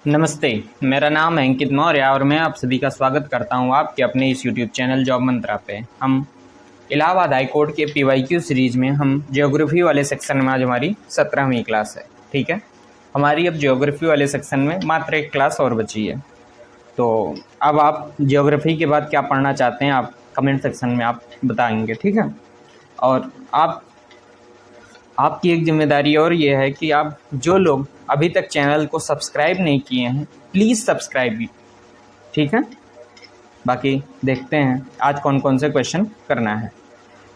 नमस्ते, मेरा नाम है अंकित मौर्य और मैं आप सभी का स्वागत करता हूं आपके अपने इस YouTube चैनल जॉब मंत्रा पे। हम इलाहाबाद हाई कोर्ट के PYQ सीरीज़ में हम ज्योग्राफी वाले सेक्शन में आज हमारी 17वीं क्लास है। ठीक है, हमारी अब ज्योग्राफी वाले सेक्शन में मात्र एक क्लास और बची है। तो अब आप ज्योग्राफी के बाद क्या पढ़ना चाहते हैं आप कमेंट सेक्शन में आप बताएंगे। ठीक है, और आपकी एक जिम्मेदारी और ये है कि आप जो लोग अभी तक चैनल को सब्सक्राइब नहीं किए हैं प्लीज़ सब्सक्राइब भी। ठीक है, बाकी देखते हैं आज कौन कौन से क्वेश्चन करना है।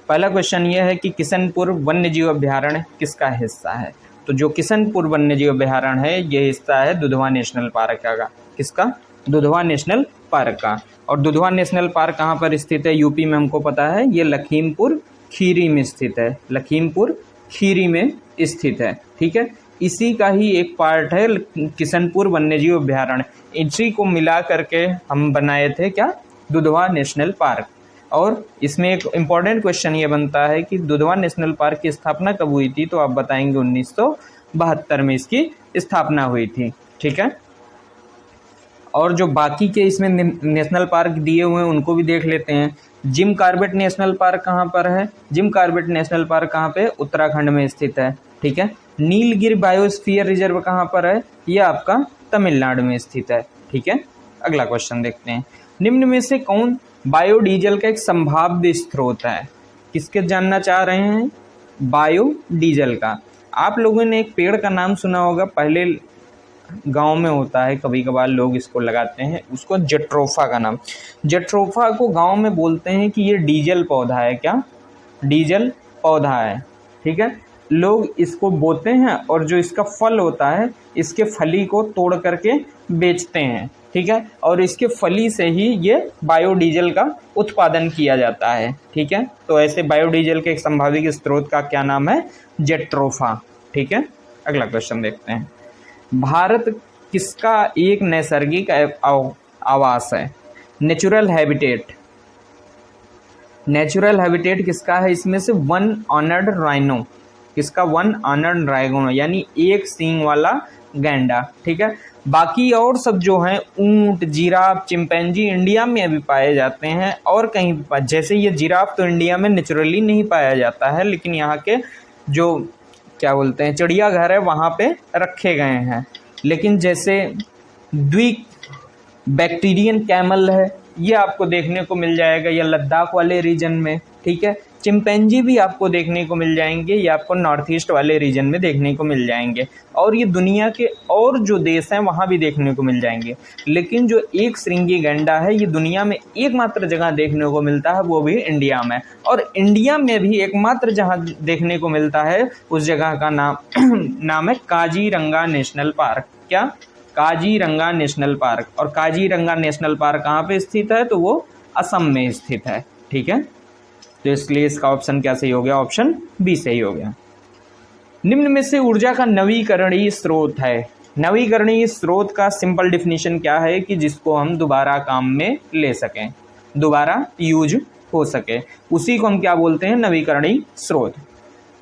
पहला क्वेश्चन ये है कि किशनपुर वन्यजीव अभ्यारण्य किसका हिस्सा है। तो जो किशनपुर वन्यजीव अभ्यारण्य है ये हिस्सा है दुधवा नेशनल पार्क का। किसका? दुधवा नेशनल पार्क का। और दुधवा नेशनल पार्क कहाँ पर स्थित है? यूपी में हमको पता है, ये लखीमपुर खीरी में स्थित है। लखीमपुर खीरी में स्थित है। ठीक है, इसी का ही एक पार्ट है किशनपुर वन्यजीव अभ्यारण्य। इसी को मिला करके हम बनाए थे क्या? Dudhwa national Park. और इसमें एक इम्पॉर्टेंट क्वेश्चन ये बनता है कि दुधवा नेशनल पार्क की स्थापना कब हुई थी? तो आप बताएंगे 1972 में इसकी स्थापना हुई थी। ठीक है, और जो बाकी के इसमें नेशनल पार्क दिए हुए हैं उनको भी देख लेते हैं। जिम कॉर्बेट नेशनल पार्क कहाँ पर है? जिम कॉर्बेट नेशनल पार्क कहाँ पे? उत्तराखंड में स्थित है। ठीक है, नीलगिरी बायोस्फीयर रिजर्व कहाँ पर है? यह आपका तमिलनाडु में स्थित है। ठीक है, अगला क्वेश्चन देखते हैं। निम्न में से कौन बायोडीजल का एक संभाव्य स्रोत है? किसके जानना चाह रहे हैं? बायोडीजल का। आप लोगों ने एक पेड़ का नाम सुना होगा, पहले गांव में होता है, कभी कभार लोग इसको लगाते हैं, उसको जेट्रोफा का नाम। जेट्रोफा को गांव में बोलते हैं कि ये डीजल पौधा है। क्या? डीजल पौधा है। ठीक है, लोग इसको बोते हैं और जो इसका फल होता है इसके फली को तोड़ करके बेचते हैं। ठीक है, और इसके फली से ही ये बायोडीजल का उत्पादन किया जाता है। ठीक है, तो ऐसे बायोडीजल के एक संभावित स्रोत का क्या नाम है? जेट्रोफा। ठीक है, अगला क्वेश्चन देखते हैं। भारत किसका एक नैसर्गिक आवास है? Natural habitat. नेचुरल हैबिटेट किसका है? इसमें से वन ऑनर्ड राइनो। किसका? वन ऑनर्ड राइनो, यानी एक सींग वाला गैंडा। ठीक है, बाकी और सब जो हैं ऊंट, जिराफ, चिंपैंजी इंडिया में भी पाए जाते हैं और कहीं जैसे ये जिराफ तो इंडिया में नेचुरली नहीं पाया जाता है, लेकिन यहाँ के जो क्या बोलते हैं चिड़ियाघर है वहाँ पे रखे गए हैं। लेकिन जैसे बैक्टीरियन कैमल है ये आपको देखने को मिल जाएगा या लद्दाख वाले रीजन में। ठीक है, चिंपैंजी भी आपको देखने को मिल जाएंगे, ये आपको नॉर्थ ईस्ट वाले रीजन में देखने को मिल जाएंगे और ये दुनिया के और जो देश हैं वहाँ भी देखने को मिल जाएंगे। लेकिन जो एक श्रृंगी गैंडा है ये दुनिया में एकमात्र जगह देखने को मिलता है, वो भी इंडिया में। और इंडिया में भी एकमात्र जहाँ देखने को मिलता है उस जगह का नाम है काजीरंगा नेशनल पार्क। क्या? Kaziranga National Park. और काजीरंगा नेशनल पार्क कहाँ पे स्थित है? तो वो असम में स्थित है। ठीक है, तो इसलिए इसका ऑप्शन क्या सही हो गया? ऑप्शन बी सही हो गया। निम्न में से ऊर्जा का नवीकरणीय स्रोत है। नवीकरणीय स्रोत का सिंपल डिफिनीशन क्या है? कि जिसको हम दोबारा काम में ले सकें, दोबारा यूज हो सके, उसी को हम क्या बोलते हैं? नवीकरणीय स्रोत।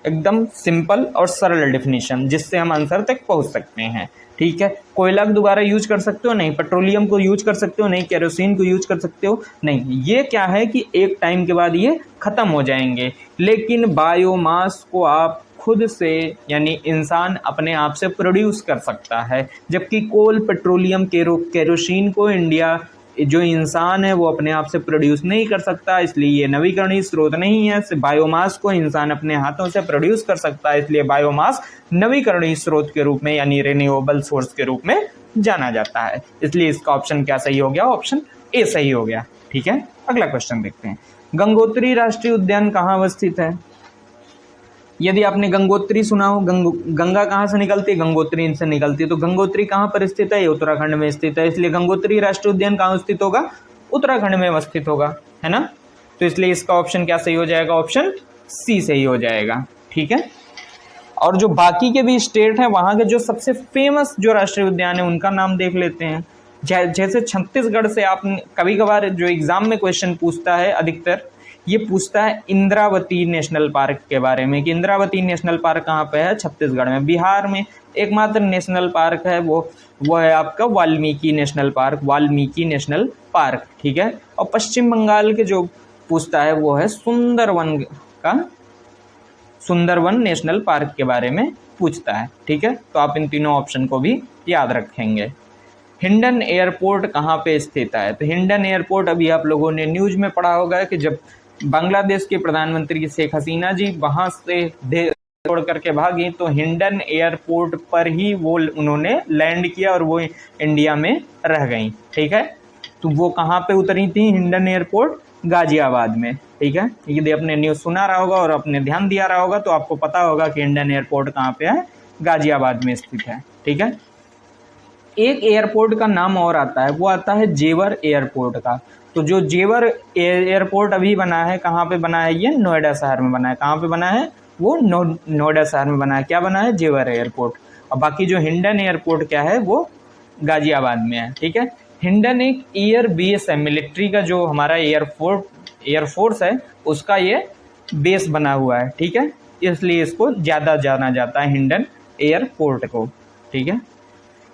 एकदम सिंपल और सरल डिफिनीशन जिससे हम आंसर तक पहुंच सकते हैं। ठीक है, कोयला को दोबारा यूज कर सकते हो? नहीं। पेट्रोलियम को यूज कर सकते हो? नहीं। केरोसिन को यूज कर सकते हो? नहीं। ये क्या है कि एक टाइम के बाद ये खत्म हो जाएंगे। लेकिन बायोमास को आप खुद से यानी इंसान अपने आप से प्रोड्यूस कर सकता है, जबकि कोल, पेट्रोलियम, केरोसिन को इंडिया जो इंसान है वो अपने आप से प्रोड्यूस नहीं कर सकता, इसलिए ये नवीकरणीय स्रोत नहीं है। बायोमास को इंसान अपने हाथों से प्रोड्यूस कर सकता है, इसलिए बायोमास नवीकरणीय स्रोत के रूप में यानी रिन्यूएबल सोर्स के रूप में जाना जाता है। इसलिए इसका ऑप्शन क्या सही हो गया? ऑप्शन ए सही हो गया। ठीक है, अगला क्वेश्चन देखते हैं। गंगोत्री राष्ट्रीय उद्यान कहाँ अवस्थित है? यदि आपने गंगोत्री सुना हो, गंगा कहाँ से निकलती है? गंगोत्री से निकलती है। तो गंगोत्री कहाँ पर स्थित है? ये उत्तराखंड में स्थित है, इसलिए गंगोत्री राष्ट्रीय उद्यान कहाँ स्थित होगा? उत्तराखंड में अवस्थित होगा, है ना। तो इसलिए इसका ऑप्शन क्या सही हो जाएगा? ऑप्शन सी सही हो जाएगा। ठीक है, और जो बाकी के भी स्टेट हैं वहाँ के जो सबसे फेमस जो राष्ट्रीय उद्यान है उनका नाम देख लेते हैं। जैसे छत्तीसगढ़ से आप कभी कभार जो एग्जाम में क्वेश्चन पूछता है अधिकतर, ये पूछता है इंद्रावती नेशनल पार्क के बारे में कि इंद्रावती नेशनल पार्क कहाँ पे है, छत्तीसगढ़ में। बिहार में एकमात्र नेशनल पार्क है वो है आपका Valmiki national park, Valmiki national park, ठीक है। और पश्चिम बंगाल के जो पूछता है वो है सुंदरवन नेशनल पार्क के बारे में पूछता है, ठीक है। तो आप इन तीनों ऑप्शन को भी याद रखेंगे। हिंडन एयरपोर्ट कहाँ पे स्थित है, तो हिंडन एयरपोर्ट अभी आप लोगों ने न्यूज में पढ़ा होगा कि जब बांग्लादेश के प्रधानमंत्री शेख हसीना जी वहां से छोड़ करके भागी तो हिंडन एयरपोर्ट पर ही वो उन्होंने लैंड किया और वो इंडिया में रह गई, ठीक है। तो वो कहाँ पे उतरी थी, हिंडन एयरपोर्ट गाजियाबाद में, ठीक है। यदि आपने न्यूज़ सुना रहा होगा और आपने ध्यान दिया रहा होगा तो आपको पता होगा कि हिंडन एयरपोर्ट कहाँ पे है, गाजियाबाद में स्थित है, ठीक है। एक एयरपोर्ट का नाम और आता है, वो आता है जेवर एयरपोर्ट का। तो जो जेवर एयरपोर्ट अभी बना है, कहाँ पे बना है, ये नोएडा शहर में बना है। कहाँ पे बना है, वो नोएडा शहर में बना है। क्या बना है, जेवर एयरपोर्ट। और बाकी जो हिंडन एयरपोर्ट क्या है, वो गाजियाबाद में है, ठीक है। हिंडन एक एयर बेस है, मिलिट्री का जो हमारा एयरफोर्स है उसका ये बेस बना हुआ है, ठीक है। इसलिए इसको ज़्यादा जाना जाता है हिंडन एयरपोर्ट को, ठीक है।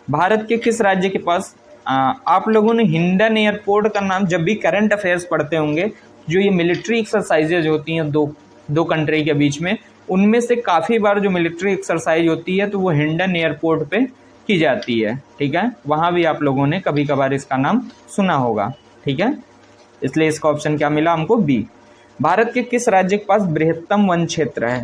भारत के किस राज्य के पास, आप लोगों ने हिंडन एयरपोर्ट का नाम जब भी करंट अफेयर्स पढ़ते होंगे, जो ये मिलिट्री एक्सरसाइजेज होती हैं दो कंट्री के बीच में, उनमें से काफ़ी बार जो मिलिट्री एक्सरसाइज होती है तो वो हिंडन एयरपोर्ट पे की जाती है, ठीक है। वहाँ भी आप लोगों ने कभी कभार इसका नाम सुना होगा, ठीक है। इसलिए इसका ऑप्शन क्या मिला हमको, बी। भारत के किस राज्य के पास बृहत्तम वन क्षेत्र है,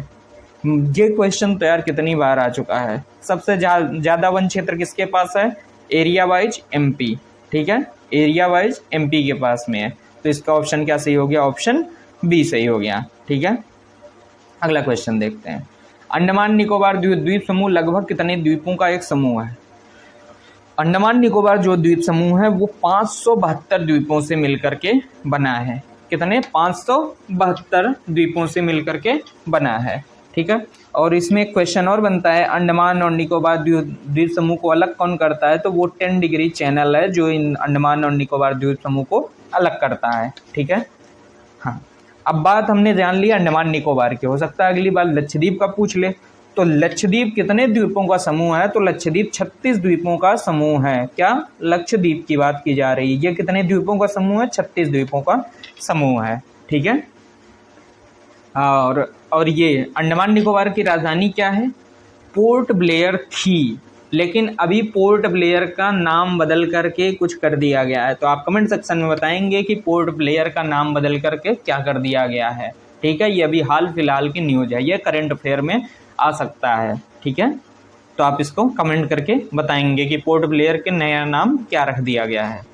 ये क्वेश्चन तो यार कितनी बार आ चुका है। सबसे ज़्यादा वन क्षेत्र किसके पास है, एरिया वाइज एमपी, ठीक है। एरिया वाइज एमपी के पास में है, तो इसका ऑप्शन क्या सही हो गया, ऑप्शन बी सही हो गया, ठीक है। अगला क्वेश्चन देखते हैं। अंडमान निकोबार द्वीप समूह लगभग कितने द्वीपों का एक समूह है। अंडमान निकोबार जो द्वीप समूह है वो 572 द्वीपों से मिलकर के बना है। कितने, 572 द्वीपों से मिलकर के बना है, ठीक है। और इसमें एक क्वेश्चन और बनता है, अंडमान और निकोबार द्वीप समूह को अलग कौन करता है, तो वो 10 डिग्री चैनल है जो इन अंडमान और निकोबार द्वीप समूह को अलग करता है, ठीक है। हाँ, अब बात हमने जान ली अंडमान निकोबार की, हो सकता है अगली बार लक्षद्वीप का पूछ ले। तो लक्षद्वीप कितने द्वीपों का समूह है, तो लक्षद्वीप 36 द्वीपों का समूह है। क्या, लक्षद्वीप की बात की जा रही है। ये कितने द्वीपों का समूह है, 36 द्वीपों का समूह है, ठीक है। और ये अंडमान निकोबार की राजधानी क्या है, पोर्ट ब्लेयर थी, लेकिन अभी पोर्ट ब्लेयर का नाम बदल करके कुछ कर दिया गया है। तो आप कमेंट सेक्शन में बताएंगे कि पोर्ट ब्लेयर का नाम बदल करके क्या कर दिया गया है, ठीक है। ये अभी हाल फिलहाल की न्यूज़ है, ये करंट अफेयर में आ सकता है, ठीक है। तो आप इसको कमेंट करके बताएंगे कि पोर्ट ब्लेयर के नया नाम क्या रख दिया गया है।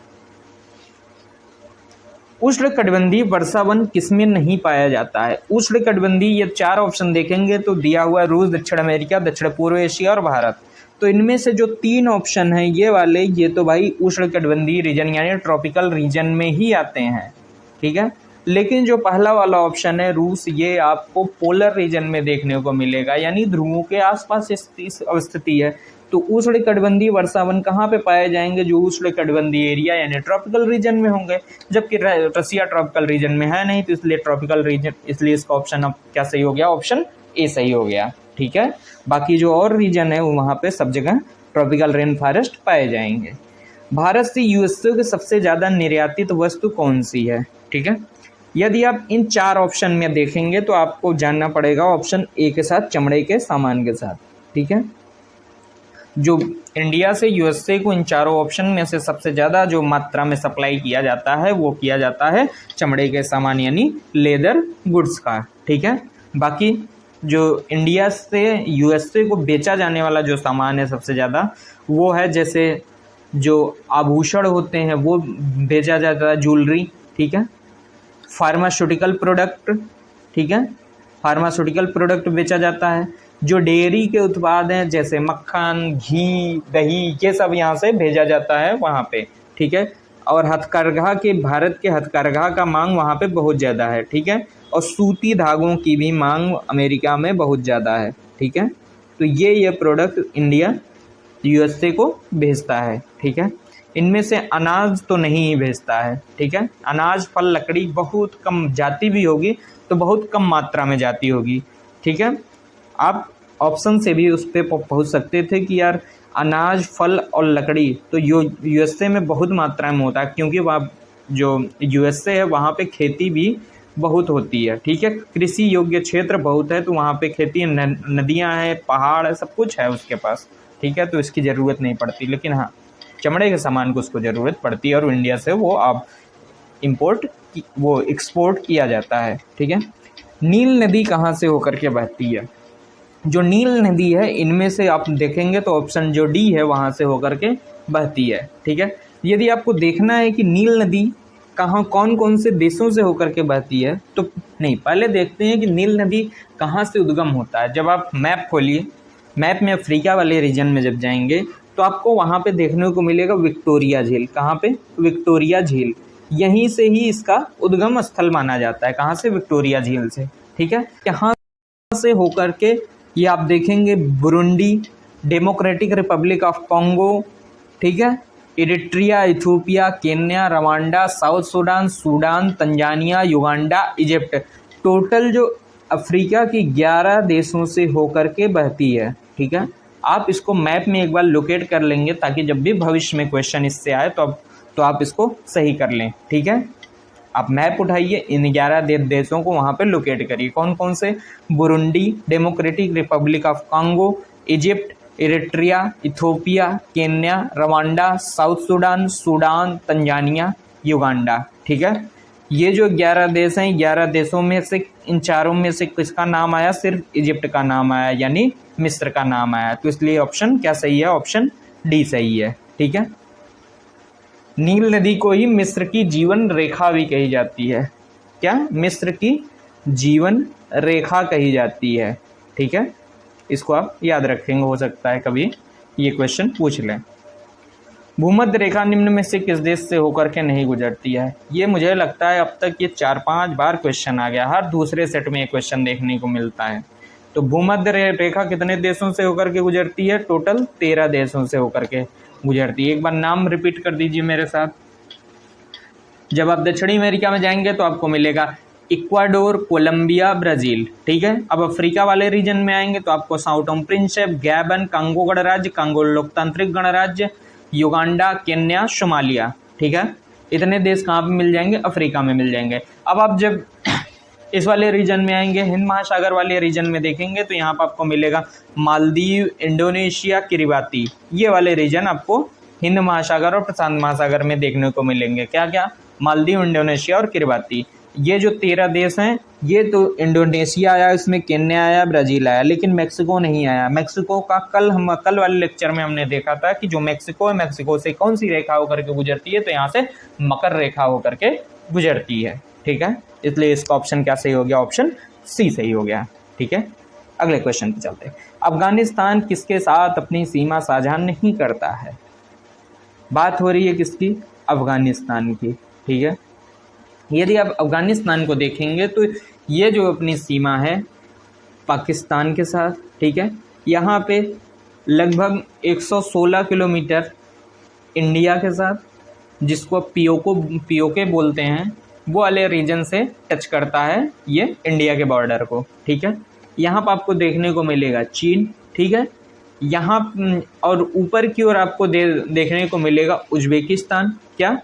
उष्णकटिबंधीय वर्षावन किसमें नहीं पाया जाता है। उष्णकटिबंधीय, ये 4 ऑप्शन देखेंगे तो दिया हुआ है रूस, दक्षिण अमेरिका, दक्षिण पूर्व एशिया और भारत। तो इनमें से जो 3 ऑप्शन हैं ये वाले, ये तो भाई उष्णकटिबंधीय रीजन यानी ट्रॉपिकल रीजन में ही आते हैं, ठीक है। लेकिन जो पहला वाला ऑप्शन है रूस, ये आपको पोलर रीजन में देखने को मिलेगा, यानी ध्रुवों के आसपास स्थिति है। तो उष्णकटिबंधीय वर्षावन कहाँ पे पाए जाएंगे, जो उष्णकटिबंधीय एरिया यानी ट्रॉपिकल रीजन में होंगे, जबकि रसिया ट्रॉपिकल रीजन में है नहीं, तो इसलिए ट्रॉपिकल रीजन, इसलिए इसका ऑप्शन अब क्या सही हो गया, ऑप्शन ए सही हो गया, ठीक है। बाकी जो और रीजन है वहाँ पे सब जगह ट्रॉपिकल रेन फॉरेस्ट पाए जाएंगे। भारत से यूएसए की सबसे ज़्यादा निर्यातित वस्तु कौन सी है, ठीक है। यदि आप इन 4 ऑप्शन में देखेंगे तो आपको जानना पड़ेगा ऑप्शन ए के साथ, चमड़े के सामान के साथ, ठीक है। जो इंडिया से यूएसए को इन 4 ऑप्शन में से सबसे ज़्यादा जो मात्रा में सप्लाई किया जाता है वो किया जाता है चमड़े के सामान यानी लेदर गुड्स का, ठीक है। बाकी जो इंडिया से यूएसए को बेचा जाने वाला जो सामान है सबसे ज़्यादा वो है, जैसे जो आभूषण होते हैं वो बेचा जाता है, ज्वेलरी, ठीक है। फार्मास्यूटिकल प्रोडक्ट, ठीक है, फार्मास्यूटिकल प्रोडक्ट बेचा जाता है। जो डेयरी के उत्पाद हैं जैसे मक्खन, घी, दही, ये सब यहाँ से भेजा जाता है वहाँ पे, ठीक है। और हथकरघा के, भारत के हथकरघा का मांग वहाँ पे बहुत ज़्यादा है, ठीक है। और सूती धागों की भी मांग अमेरिका में बहुत ज़्यादा है, ठीक है। तो ये प्रोडक्ट इंडिया यूएसए को भेजता है, ठीक है। इनमें से अनाज तो नहीं ही भेजता है, ठीक है। अनाज, फल, लकड़ी बहुत कम जाती भी होगी तो बहुत कम मात्रा में जाती होगी, ठीक है। आप ऑप्शन से भी उस पर पहुँच सकते थे कि यार अनाज, फल और लकड़ी तो यूएसए में बहुत मात्रा में होता है, क्योंकि वहाँ जो यूएसए है वहाँ पे खेती भी बहुत होती है, ठीक है। कृषि योग्य क्षेत्र बहुत है, तो वहाँ पे खेती, नदियाँ हैं, पहाड़ है, सब कुछ है उसके पास, ठीक है। तो इसकी ज़रूरत नहीं पड़ती, लेकिन हाँ चमड़े के सामान को उसको ज़रूरत पड़ती है और इंडिया से वो आप एक्सपोर्ट किया जाता है, ठीक है। नील नदी कहाँ से होकर के बहती है? जो नील नदी है इनमें से आप देखेंगे तो ऑप्शन जो डी है वहाँ से होकर के बहती है, ठीक है। यदि आपको देखना है कि नील नदी कहाँ कौन कौन से देशों से होकर के बहती है तो नहीं, पहले देखते हैं कि नील नदी कहाँ से उद्गम होता है। जब आप मैप खोलिए, मैप में अफ्रीका वाले रीजन में जब जाएंगे तो आपको वहाँ पे देखने को मिलेगा विक्टोरिया झील। कहाँ पे? विक्टोरिया झील। यहीं से ही इसका उद्गम स्थल माना जाता है। कहाँ से? विक्टोरिया झील से, ठीक है। यहाँ से होकर के ये आप देखेंगे Burundi, democratic Republic of Congo, ठीक है, Eritrea, Ethiopia, Kenya, Rwanda, south Sudan, Sudan, Tanzania, Uganda, Egypt, total जो अफ्रीका की 11 देशों से होकर के बहती है, ठीक है। आप इसको मैप में एक बार लोकेट कर लेंगे ताकि जब भी भविष्य में क्वेश्चन इससे आए तो आप इसको सही कर लें, ठीक है। आप मैप उठाइए, इन 11 देशों को वहाँ पे लोकेट करिए। कौन कौन से? Burundi, democratic Republic of Congo, Egypt, Eritrea, Ethiopia, Kenya, Rwanda, south Sudan, Sudan, Tanzania, Uganda, ठीक है। ये जो 11 देश हैं, 11 देशों में से इन चारों में से किसका नाम आया? सिर्फ इजिप्ट का नाम आया, यानी मिस्र का नाम आया। तो इसलिए ऑप्शन क्या सही है? ऑप्शन डी सही है, ठीक है। नील नदी को ही मिस्र की जीवन रेखा भी कही जाती है। क्या? मिस्र की जीवन रेखा कही जाती है, ठीक है। इसको आप याद रखेंगे, हो सकता है कभी ये क्वेश्चन पूछ लें। भूमध्य रेखा निम्न में से किस देश से होकर के नहीं गुजरती है? ये मुझे लगता है अब तक ये 4-5 बार क्वेश्चन आ गया, हर दूसरे सेट में ये क्वेश्चन देखने को मिलता है। तो भूमध्य रेखा कितने देशों से होकर के गुजरती है? टोटल 13 देशों से होकर के गुजरती है। एक बार नाम रिपीट कर दीजिए मेरे साथ। जब आप दक्षिणी अमेरिका में जाएंगे तो आपको मिलेगा इक्वाडोर, कोलंबिया, ब्राज़ील, ठीक है। अब अफ्रीका वाले रीजन में आएंगे तो आपको Sao Tome Principe, Gabon, Congo गणराज्य, कांगो लोकतांत्रिक गणराज्य, युगांडा, केन्या, सोमालिया, ठीक है। इतने देश कहाँ पे मिल जाएंगे? अफ्रीका में मिल जाएंगे। अब आप जब इस वाले रीजन में आएंगे, हिंद महासागर वाले रीजन में देखेंगे तो यहाँ पर आपको मिलेगा मालदीव, इंडोनेशिया, किरिबाती। ये वाले रीजन आपको हिंद महासागर और प्रशांत महासागर में देखने को मिलेंगे। क्या क्या? मालदीव, इंडोनेशिया और किरिबाती। ये जो 13 देश हैं, ये तो इंडोनेशिया आया, इसमें केन्या आया, ब्राज़ील आया, लेकिन मैक्सिको नहीं आया। मैक्सिको का कल वाले लेक्चर में हमने देखा था कि जो मैक्सिको है, मैक्सिको से कौन सी रेखा होकर के गुजरती है? तो यहाँ से मकर रेखा होकर के गुजरती है, ठीक है। इसलिए इसका ऑप्शन क्या सही हो गया? ऑप्शन सी सही हो गया, ठीक है। अगले क्वेश्चन पे चलते हैं। अफगानिस्तान किसके साथ अपनी सीमा साझा नहीं करता है? बात हो रही है किसकी? अफगानिस्तान की, ठीक है। यदि आप अफगानिस्तान को देखेंगे तो ये जो अपनी सीमा है पाकिस्तान के साथ, ठीक है, यहाँ पे लगभग 116 किलोमीटर इंडिया के साथ, जिसको पीओके बोलते हैं, वो वाले रीजन से टच करता है ये इंडिया के बॉर्डर को, ठीक है। यहाँ पर आपको देखने को मिलेगा चीन, ठीक है। यहाँ और ऊपर की ओर आपको देखने को मिलेगा उज्बेकिस्तान। क्या?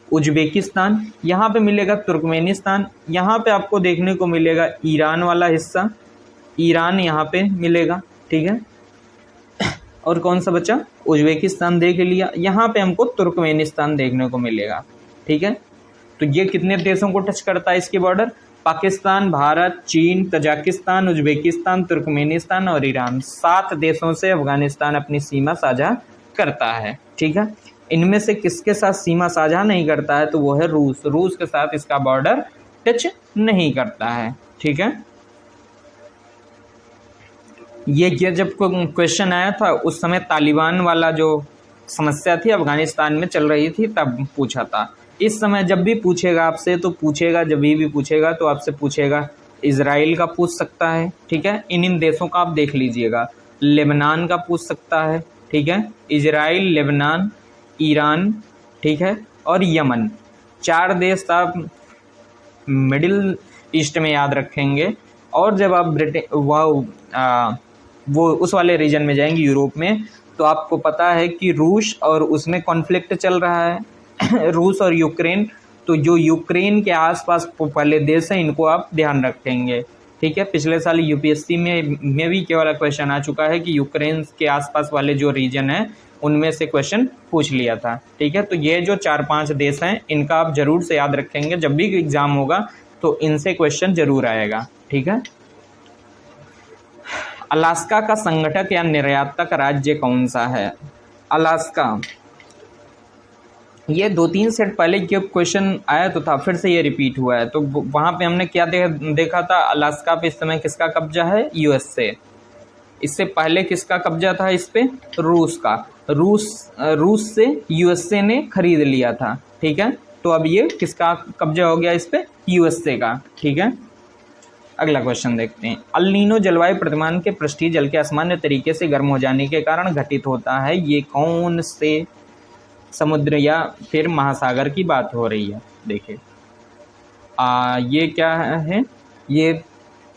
उज्बेकिस्तान। यहाँ पे मिलेगा तुर्कमेनिस्तान। यहाँ पे आपको देखने को मिलेगा ईरान वाला हिस्सा, ईरान यहाँ पे मिलेगा, ठीक है। और कौन सा बचा? उज्बेकिस्तान देख लिया। यहाँ पे हमको तुर्कमेनिस्तान देखने को मिलेगा, ठीक है। तो ये कितने देशों को टच करता है इसके बॉर्डर? पाकिस्तान, भारत, चीन, तजाकिस्तान, उज्बेकिस्तान, तुर्कमेनिस्तान और ईरान। 7 देशों से अफगानिस्तान अपनी सीमा साझा करता है, ठीक है। इनमें से किसके साथ सीमा साझा नहीं करता है? तो वो है रूस। रूस के साथ इसका बॉर्डर टच नहीं करता है, ठीक है। ये जब क्वेश्चन आया था उस समय तालिबान वाला जो समस्या थी अफगानिस्तान में चल रही थी, तब पूछा था। इस समय जब भी पूछेगा आपसे तो पूछेगा, जब भी पूछेगा तो आपसे पूछेगा इजराइल का पूछ सकता है, ठीक है। इन देशों का आप देख लीजिएगा। लेबनान का पूछ सकता है, ठीक है। इजराइल, लेबनान, ईरान, ठीक है, और यमन। 4 देश आप मिडिल ईस्ट में याद रखेंगे। और जब आप वो उस वाले रीजन में जाएंगे यूरोप में, तो आपको पता है कि रूस और उसमें कॉन्फ्लिक्ट चल रहा है रूस और यूक्रेन। तो जो यूक्रेन के आसपास वाले देश हैं इनको आप ध्यान रखेंगे, ठीक है। पिछले साल यूपीएससी में भी केवल क्वेश्चन आ चुका है कि यूक्रेन के आसपास वाले जो रीजन है उनमें से क्वेश्चन पूछ लिया था, ठीक है। तो ये जो 4-5 देश हैं इनका आप जरूर से याद रखेंगे, जब भी एग्जाम होगा तो इनसे क्वेश्चन जरूर आएगा, ठीक है। अलास्का का संगठक या निर्यातक राज्य कौन सा है? अलास्का, ये 2-3 सेट पहले ये क्वेश्चन आया तो था, फिर से ये रिपीट हुआ है। तो वहाँ पे हमने क्या देखा था, अलास्का पे इस समय किसका कब्जा है? यूएस से। इससे पहले किसका कब्जा था इस पे? रूस का। रूस से यूएसए ने खरीद लिया था, ठीक है। तो अब ये किसका कब्जा हो गया इस पे? यूएसए का, ठीक है। अगला क्वेश्चन देखते हैं। अल नीनो जलवायु प्रतिमान के पृष्ठीय जल के असामान्य तरीके से गर्म हो जाने के कारण घटित होता है। ये कौन से समुद्र या फिर महासागर की बात हो रही है? देखिए ये क्या है, ये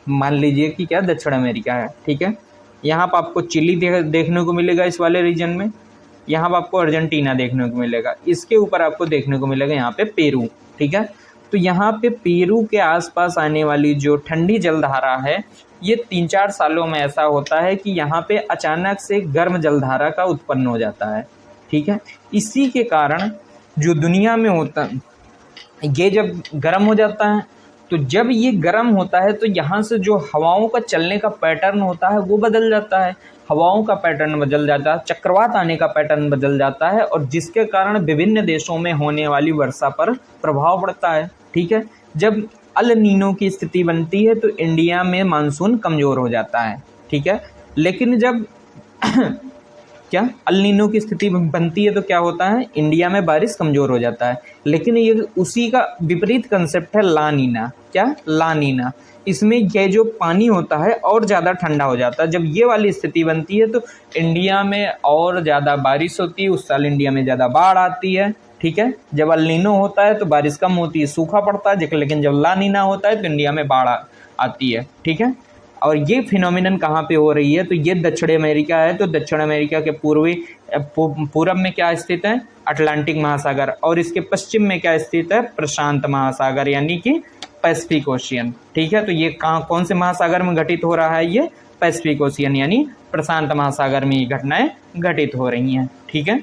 मान लीजिए कि क्या दक्षिण अमेरिका है, ठीक है। यहाँ पर आपको चिली देखने को मिलेगा इस वाले रीजन में, यहाँ पर आपको अर्जेंटीना देखने को मिलेगा, इसके ऊपर आपको देखने को मिलेगा यहाँ पे पेरू, ठीक है। तो यहाँ पे पेरू के आसपास आने वाली जो ठंडी जलधारा है, ये 3-4 सालों में ऐसा होता है कि यहाँ पे अचानक से गर्म जलधारा का उत्पन्न हो जाता है, ठीक है। इसी के कारण जो दुनिया में होता है, ये जब गर्म हो जाता है, तो जब ये गर्म होता है तो यहाँ से जो हवाओं का चलने का पैटर्न होता है वो बदल जाता है, हवाओं का पैटर्न बदल जाता है, चक्रवात आने का पैटर्न बदल जाता है, और जिसके कारण विभिन्न देशों में होने वाली वर्षा पर प्रभाव पड़ता है, ठीक है। जब अल नीनो की स्थिति बनती है तो इंडिया में मानसून कमज़ोर हो जाता है, ठीक है। लेकिन जब क्या अल नीनो की स्थिति बनती है तो क्या होता है? इंडिया में बारिश कमज़ोर हो जाता है। लेकिन ये उसी का विपरीत कंसेप्ट है ला नीना। क्या? ला नीना। इसमें यह जो पानी होता है और ज़्यादा ठंडा हो जाता है। जब ये वाली स्थिति बनती है तो इंडिया में और ज़्यादा बारिश होती है, उस साल इंडिया में ज़्यादा बाढ़ आती है, ठीक है। जब अल नीनो होता है तो बारिश कम होती है, सूखा पड़ता है, लेकिन जब ला नीना होता है तो इंडिया में बाढ़ आती है, ठीक है। और ये फिनोमिनन कहाँ पे हो रही है? तो ये दक्षिण अमेरिका है। तो दक्षिण अमेरिका के पूर्व में क्या स्थित है? अटलांटिक महासागर, और इसके पश्चिम में क्या स्थित है? प्रशांत महासागर, यानी कि पैसिफिक ओशियन, ठीक है। तो ये कौन से महासागर में घटित हो रहा है? ये पैसिफिक ओशियन यानी प्रशांत महासागर में ये घटनाएं घटित हो रही हैं, ठीक है।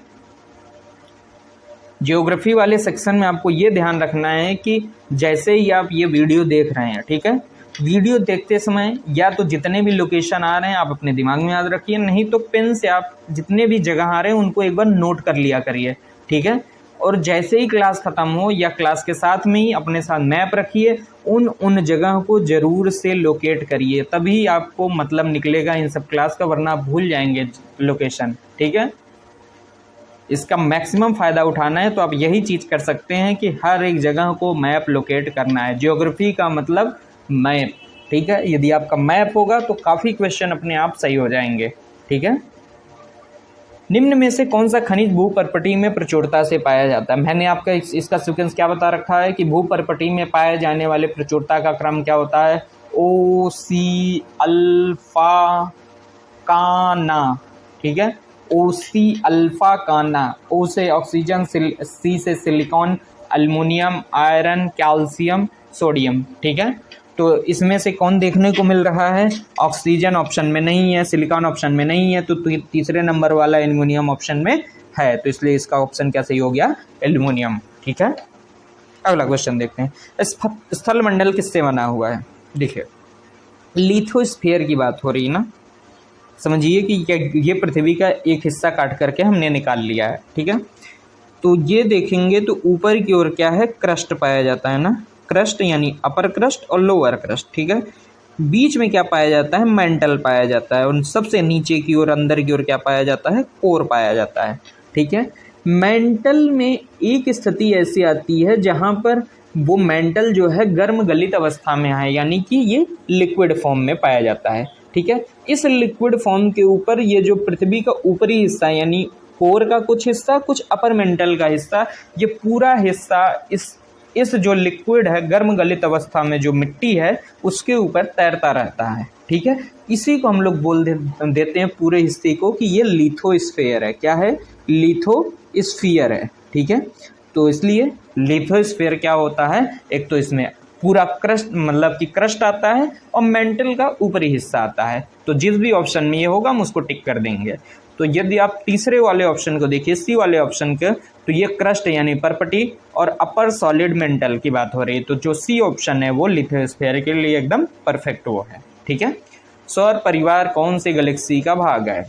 ज्योग्राफी वाले सेक्शन में आपको ये ध्यान रखना है कि जैसे ही आप ये वीडियो देख रहे हैं, ठीक है, वीडियो देखते समय या तो जितने भी लोकेशन आ रहे हैं आप अपने दिमाग में याद रखिए, नहीं तो पेन से आप जितने भी जगह आ रहे हैं उनको एक बार नोट कर लिया करिए, ठीक है। और जैसे ही क्लास ख़त्म हो या क्लास के साथ में ही अपने साथ मैप रखिए, उन जगह को ज़रूर से लोकेट करिए, तभी आपको मतलब निकलेगा इन सब क्लास का, वरना आप भूल जाएंगे लोकेशन, ठीक है। इसका मैक्सिमम फ़ायदा उठाना है तो आप यही चीज़ कर सकते हैं कि हर एक जगह को मैप लोकेट करना है। ज्योग्राफी का मतलब मैप, ठीक है। यदि आपका मैप होगा तो काफ़ी क्वेश्चन अपने आप सही हो जाएंगे, ठीक है। निम्न में से कौन सा खनिज भूपर्पटी में प्रचुरता से पाया जाता है? मैंने आपका इसका सीक्वेंस क्या बता रखा है कि भूपर्पटी में पाए जाने वाले प्रचुरता का क्रम क्या होता है? OC अल्फा काना, ठीक है। OC अल्फा काना, O से ऑक्सीजन, C से silicon, aluminium, iron, calcium, sodium, ठीक है। तो इसमें से कौन देखने को मिल रहा है? ऑक्सीजन ऑप्शन में नहीं है, सिलिकॉन ऑप्शन में नहीं है, तो तीसरे नंबर वाला एल्युमिनियम ऑप्शन में है, तो इसलिए इसका ऑप्शन क्या सही हो गया? एल्युमिनियम, ठीक है। अगला क्वेश्चन देखते हैं। स्थल मंडल किससे बना हुआ है? देखिए लिथोस्फीयर की बात हो रही है ना, समझिए कि ये पृथ्वी का एक हिस्सा काट करके हमने निकाल लिया है, ठीक है। तो ये देखेंगे तो ऊपर की ओर क्या है? क्रस्ट पाया जाता है ना, क्रस्ट यानी अपर क्रस्ट और लोअर क्रस्ट, ठीक है। बीच में क्या पाया जाता है? मेंटल पाया जाता है, और सबसे नीचे की ओर अंदर की ओर क्या पाया जाता है? कोर पाया जाता है, ठीक है। मेंटल में एक स्थिति ऐसी आती है जहाँ पर वो मेंटल जो है गर्म गलित अवस्था में है, यानी कि ये लिक्विड फॉर्म में पाया जाता है, ठीक है। इस लिक्विड फॉर्म के ऊपर ये जो पृथ्वी का ऊपरी हिस्सा यानी कोर का कुछ हिस्सा, कुछ अपर मेंटल का हिस्सा, ये पूरा हिस्सा इस जो लिक्विड है, गर्म गलित अवस्था में जो मिट्टी है उसके ऊपर तैरता रहता है। ठीक है, इसी को हम लोग देते हैं पूरे हिस्से को कि ये लिथोस्फीयर है। क्या है? लिथोस्फीयर है। ठीक है, तो इसलिए लिथोस्फीयर क्या होता है, एक तो इसमें पूरा क्रस्ट मतलब कि क्रस्ट आता है और मेंटल का ऊपरी हिस्सा आता है। तो जिस भी ऑप्शन में ये होगा हम उसको टिक कर देंगे। तो यदि आप तीसरे वाले ऑप्शन को देखिए, सी वाले ऑप्शन के, तो ये क्रस्ट यानी परपटी और अपर सॉलिड मेंटल की बात हो रही है। तो जो सी ऑप्शन है वो लिथोस्फीयर के लिए एकदम परफेक्ट वो है। ठीक है, सौर परिवार कौन सी गैलेक्सी का भाग है?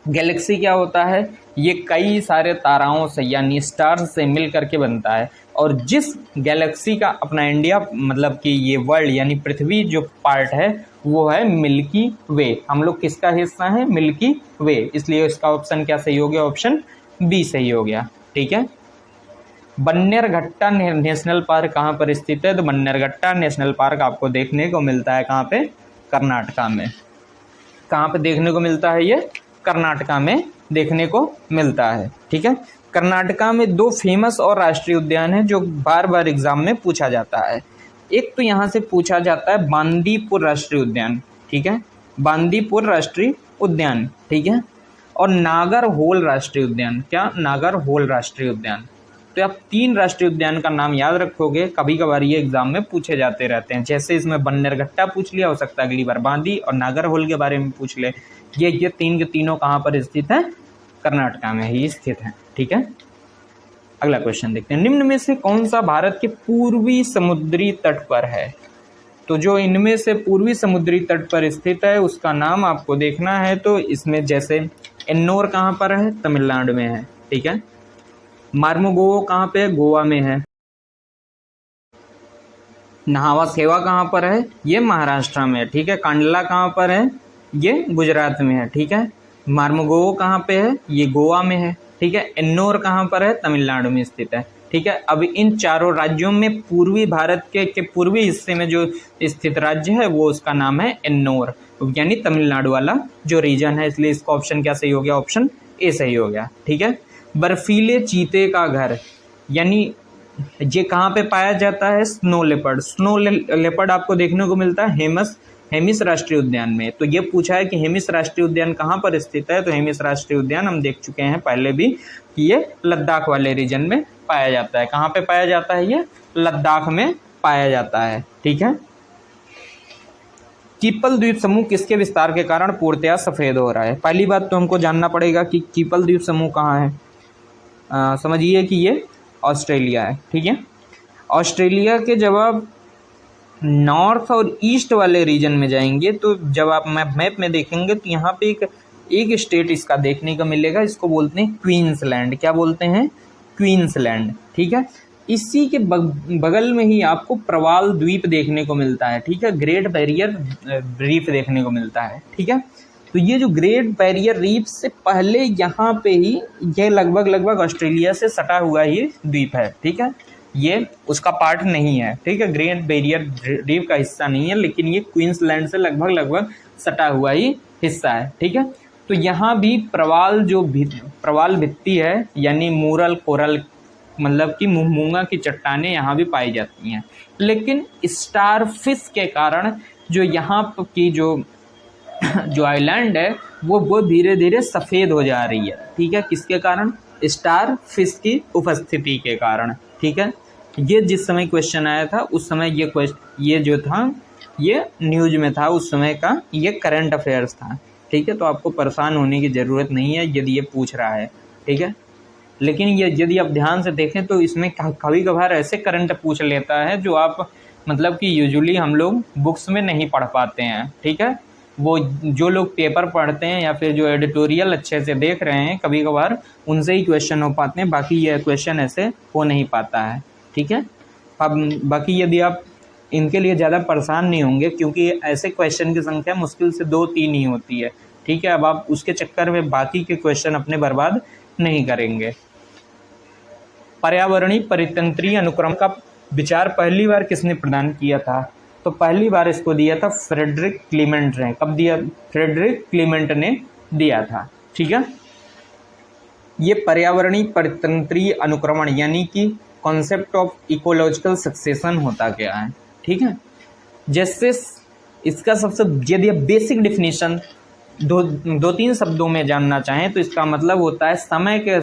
गैलेक्सी क्या होता है? ये कई सारे ताराओं से यानी स्टार्स से मिल करके बनता है। और जिस गैलेक्सी का अपना इंडिया मतलब कि ये वर्ल्ड यानी पृथ्वी जो पार्ट है वो है मिल्की वे। हम लोग किसका हिस्सा है? मिल्की वे। इसलिए इसका ऑप्शन क्या सही हो गया? ऑप्शन बी सही हो गया। ठीक है, बन्नेरघट्टा नेशनल पार्क कहाँ पर स्थित है? तो बन्नेरघट्टा नेशनल पार्क आपको देखने को मिलता है कहाँ पे? कर्नाटका में। कहाँ पे देखने को मिलता है ये? कर्नाटका में देखने को मिलता है। ठीक है, कर्नाटका में दो फेमस और राष्ट्रीय उद्यान हैं जो बार बार एग्जाम में पूछा जाता है। एक तो यहाँ से पूछा जाता है बांदीपुर राष्ट्रीय उद्यान। ठीक है, बांदीपुर राष्ट्रीय उद्यान। ठीक है, और नागरहोल राष्ट्रीय उद्यान। क्या? नागरहोल राष्ट्रीय उद्यान। तो आप 3 राष्ट्रीय उद्यान का नाम याद रखोगे, कभी कभार ये एग्जाम में पूछे जाते रहते हैं। जैसे इसमें बन्नेरघट्टा पूछ लिया, हो सकता है अगली बार बांदी और नागरहोल के बारे में पूछ ले। ये तीन के तीनों कहाँ पर स्थित है? कर्नाटका में ही स्थित है। ठीक है, अगला क्वेश्चन देखते हैं। निम्न में से कौन सा भारत के पूर्वी समुद्री तट पर है? तो जो इनमें से पूर्वी समुद्री तट पर स्थित है उसका नाम आपको देखना है। तो इसमें जैसे एन्नोर कहाँ पर है? तमिलनाडु में है। ठीक है, मार्मुगो कहाँ पे? गोवा में है। नहावा खेवा कहाँ पर है? ये महाराष्ट्र में है। ठीक है, कांडला कहाँ पर है? ये गुजरात में है। ठीक है, मार्मुगो कहाँ पे है? ये गोवा में है। ठीक है, एन्नोर कहाँ पर है? तमिलनाडु में स्थित है। ठीक है, अब इन चारों राज्यों में पूर्वी भारत के पूर्वी हिस्से में जो स्थित राज्य है वो उसका नाम है एन्नोर, यानी तमिलनाडु वाला जो रीजन है। इसलिए इसका ऑप्शन क्या सही हो गया? ऑप्शन ए सही हो गया। ठीक है, बर्फीले चीते का घर यानी ये कहाँ पे पाया जाता है? Snow leopard. स्नो लेपर्ड आपको देखने को मिलता है हेमिस राष्ट्रीय उद्यान में। तो ये पूछा है कि हेमिस राष्ट्रीय उद्यान कहाँ पर स्थित है? तो हेमिस राष्ट्रीय उद्यान हम देख चुके हैं पहले भी कि ये लद्दाख वाले रीजन में पाया जाता है। कहाँ पे पाया जाता है? ये लद्दाख में पाया जाता है। ठीक है, कीपल द्वीप समूह किसके विस्तार के कारण पूर्णतया सफेद हो रहा है? पहली बात तो हमको जानना पड़ेगा कि कीपल द्वीप समूह कहाँ है। समझिए कि ये ऑस्ट्रेलिया है। ठीक है, ऑस्ट्रेलिया के जब आप नॉर्थ और ईस्ट वाले रीजन में जाएंगे तो जब आप मैप में देखेंगे तो यहाँ पे एक स्टेट इसका देखने को मिलेगा। इसको बोलते हैं क्वींसलैंड। क्या बोलते हैं? क्वींसलैंड। ठीक है, इसी के बगल में ही आपको प्रवाल द्वीप देखने को मिलता है। ठीक है, ग्रेट बैरियर रीफ देखने को मिलता है। ठीक है, तो ये जो ग्रेट बैरियर रीफ से पहले यहाँ पे ही ये लगभग ऑस्ट्रेलिया से सटा हुआ ही द्वीप है। ठीक है, ये उसका पार्ट नहीं है। ठीक है, ग्रेट बैरियर रीफ का हिस्सा नहीं है, लेकिन ये क्वींसलैंड से लगभग सटा हुआ ही हिस्सा है। ठीक है, तो यहाँ भी प्रवाल भित्ति है यानी मूरल कोरल मतलब कि मूंगा की चट्टानें यहाँ भी पाई जाती हैं। लेकिन स्टारफिश के कारण जो यहाँ की जो आइलैंड है वो धीरे धीरे सफ़ेद हो जा रही है। ठीक है, किसके कारण? स्टार फिश की उपस्थिति के कारण। ठीक है, ये जिस समय क्वेश्चन आया था उस समय ये जो था ये न्यूज में था, उस समय का ये करंट अफेयर्स था। ठीक है, तो आपको परेशान होने की ज़रूरत नहीं है यदि ये पूछ रहा है। ठीक है, लेकिन ये यदि आप ध्यान से देखें तो इसमें कभी कभार ऐसे करंट पूछ लेता है जो आप मतलब कि यूजुअली हम लोग बुक्स में नहीं पढ़ पाते हैं। ठीक है, वो जो लोग पेपर पढ़ते हैं या फिर जो एडिटोरियल अच्छे से देख रहे हैं कभी कभार उनसे ही क्वेश्चन हो पाते हैं, बाकी ये क्वेश्चन ऐसे हो नहीं पाता है। ठीक है, अब बाकी यदि आप इनके लिए ज़्यादा परेशान नहीं होंगे क्योंकि ऐसे क्वेश्चन की संख्या मुश्किल से 2-3 ही होती है। ठीक है, अब आप उसके चक्कर में बाकी के क्वेश्चन अपने बर्बाद नहीं करेंगे। पर्यावरणीय परितंत्रीय अनुक्रम का विचार पहली बार किसने प्रदान किया था? तो पहली बार इसको दिया था फ्रेडरिक क्लीमेंट ने। कब दिया? फ्रेडरिक क्लीमेंट ने दिया था। ठीक है, ये पर्यावरणीय परितंत्रीय अनुक्रमण यानी कि कॉन्सेप्ट ऑफ इकोलॉजिकल सक्सेशन होता क्या है, ठीक है। जैसे इसका सबसे यदि आप बेसिक डिफिनीशन दो तीन शब्दों में जानना चाहें तो इसका मतलब होता है समय के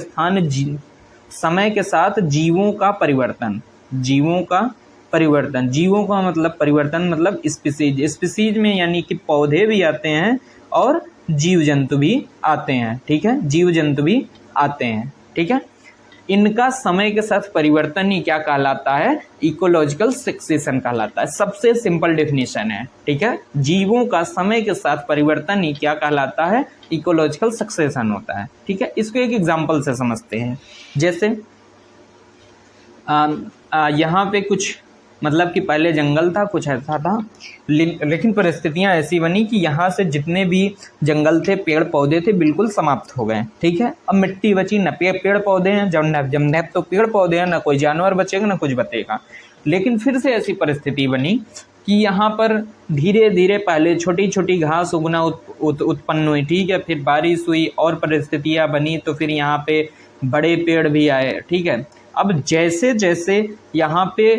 समय के साथ जीवों का परिवर्तन। जीवों का मतलब परिवर्तन मतलब स्पीसीज में यानी कि पौधे भी आते हैं और जीव जंतु भी आते हैं, ठीक है, जीव जंतु भी आते हैं, ठीक है। इनका समय के साथ परिवर्तन ही क्या कहलाता है, इकोलॉजिकल सक्सेशन कहलाता है। सबसे सिंपल डेफिनेशन है, ठीक है। जीवों का समय के साथ परिवर्तन ही क्या कहलाता है, इकोलॉजिकल सक्सेशन होता है, ठीक है। इसको एक एग्जांपल से समझते हैं। जैसे यहाँ पे कुछ मतलब कि पहले जंगल था, कुछ ऐसा था, लेकिन परिस्थितियां ऐसी बनी कि यहाँ से जितने भी जंगल थे, पेड़ पौधे थे, बिल्कुल समाप्त हो गए, ठीक है। अब मिट्टी बची, न पेड़ पौधे हैं, जब तो पेड़ पौधे हैं, न कोई जानवर बचेगा, न कुछ बचेगा। लेकिन फिर से ऐसी परिस्थिति बनी कि यहाँ पर धीरे धीरे पहले छोटी छोटी घास उगना उत्पन्न हुई, ठीक है। फिर बारिश हुई और परिस्थितियाँ बनी तो फिर यहाँ पे बड़े पेड़ भी आए, ठीक है। अब जैसे जैसे यहाँ पे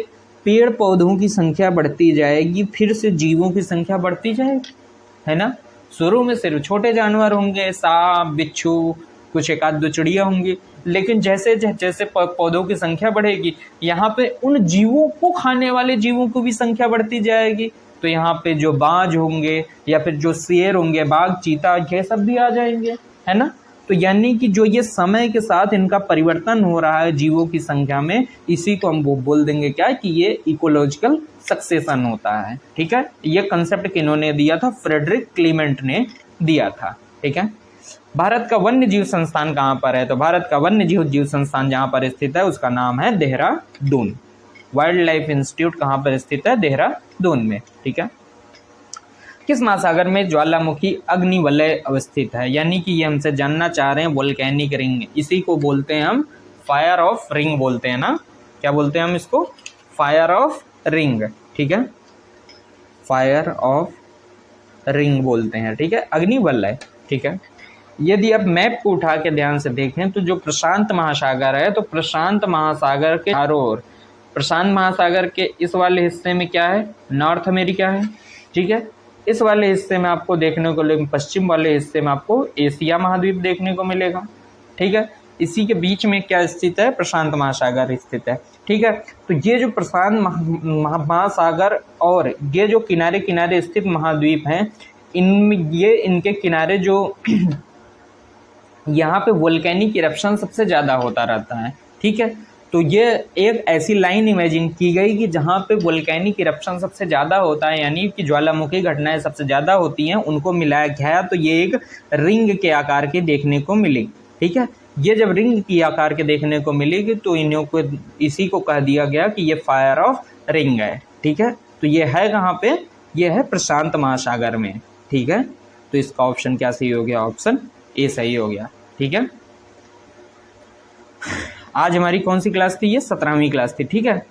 पेड़ पौधों की संख्या बढ़ती जाएगी, फिर से जीवों की संख्या बढ़ती जाएगी, है ना। शुरू में सिर्फ छोटे जानवर होंगे, सांप, बिच्छू, कुछ एक आध दो चिड़िया होंगी, लेकिन जैसे जैसे पौधों की संख्या बढ़ेगी, यहाँ पे उन जीवों को खाने वाले जीवों को भी संख्या बढ़ती जाएगी। तो यहाँ पे जो बाज होंगे या फिर जो शेर होंगे, बाघ, चीता, ये सब भी आ जाएंगे, है ना। तो यानी कि जो ये समय के साथ इनका परिवर्तन हो रहा है जीवों की संख्या में, इसी को हम वो बोल देंगे क्या, कि ये इकोलॉजिकल सक्सेशन होता है, ठीक है। ये कंसेप्ट किन्होंने दिया था, फ्रेडरिक क्लीमेंट ने दिया था, ठीक है। भारत का वन्य जीव संस्थान कहाँ पर है, तो भारत का वन्य जीव संस्थान जहाँ पर स्थित है उसका नाम है देहरादून। वाइल्ड लाइफ इंस्टीट्यूट कहाँ पर स्थित है, देहरादून में, ठीक है। किस महासागर में ज्वालामुखी अग्निवलय अवस्थित है, यानी कि ये हमसे जानना चाह रहे हैं वोल्केनिक रिंग, इसी को बोलते हैं हम फायर ऑफ रिंग बोलते हैं ना, क्या बोलते हैं हम इसको, फायर ऑफ रिंग, ठीक है, फायर ऑफ रिंग बोलते हैं, ठीक है, अग्निवलय, ठीक है। यदि आप मैप को उठा के ध्यान से देखें तो जो प्रशांत महासागर है, तो प्रशांत महासागर के चारों ओर, प्रशांत महासागर के इस वाले हिस्से में क्या है, नॉर्थ अमेरिका है, ठीक है। इस वाले हिस्से में आपको देखने को मिलेगा, पश्चिम वाले हिस्से में आपको एशिया महाद्वीप देखने को मिलेगा, ठीक है। इसी के बीच में क्या स्थित है, प्रशांत महासागर स्थित है, ठीक है। तो ये जो प्रशांत महासागर और ये जो किनारे किनारे स्थित महाद्वीप हैं, इनके किनारे जो यहाँ पे वोल्केनिक इरप्शन सबसे ज़्यादा होता रहता है, ठीक है। तो ये एक ऐसी लाइन इमेजिन की गई कि जहाँ पे वोल्केनिक इरप्शन सबसे ज़्यादा होता है, यानी कि ज्वालामुखी घटनाएं सबसे ज़्यादा होती हैं, उनको मिलाया गया तो ये एक रिंग के आकार के देखने को मिली, ठीक है। ये जब रिंग की आकार के देखने को मिलेगी तो इन्हों को इसी को कह दिया गया कि ये फायर ऑफ रिंग है, ठीक है। तो ये है कहाँ पे, ये है प्रशांत महासागर में, ठीक है। तो इसका ऑप्शन क्या सही हो गया, ऑप्शन ए सही हो गया, ठीक है। आज हमारी कौन सी क्लास थी, ये 17वीं क्लास थी, ठीक है।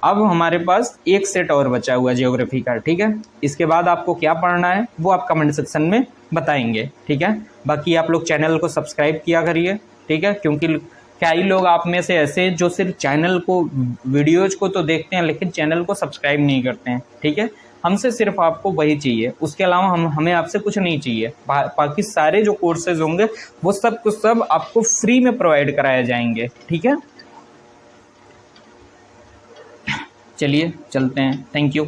अब हमारे पास एक सेट और बचा हुआ है ज्योग्राफी का, ठीक है। इसके बाद आपको क्या पढ़ना है वो आप कमेंट सेक्शन में बताएंगे, ठीक है। बाकी आप लोग चैनल को सब्सक्राइब किया करिए, ठीक है, क्योंकि क्या ही लोग आप में से ऐसे जो सिर्फ चैनल को, वीडियोज को तो देखते हैं लेकिन चैनल को सब्सक्राइब नहीं करते हैं, ठीक है। हमसे सिर्फ आपको वही चाहिए, उसके अलावा हमें आपसे कुछ नहीं चाहिए। बाकी सारे जो कोर्सेज होंगे वो सब कुछ सब आपको फ्री में प्रोवाइड कराए जाएंगे, ठीक है। चलिए चलते हैं, थैंक यू।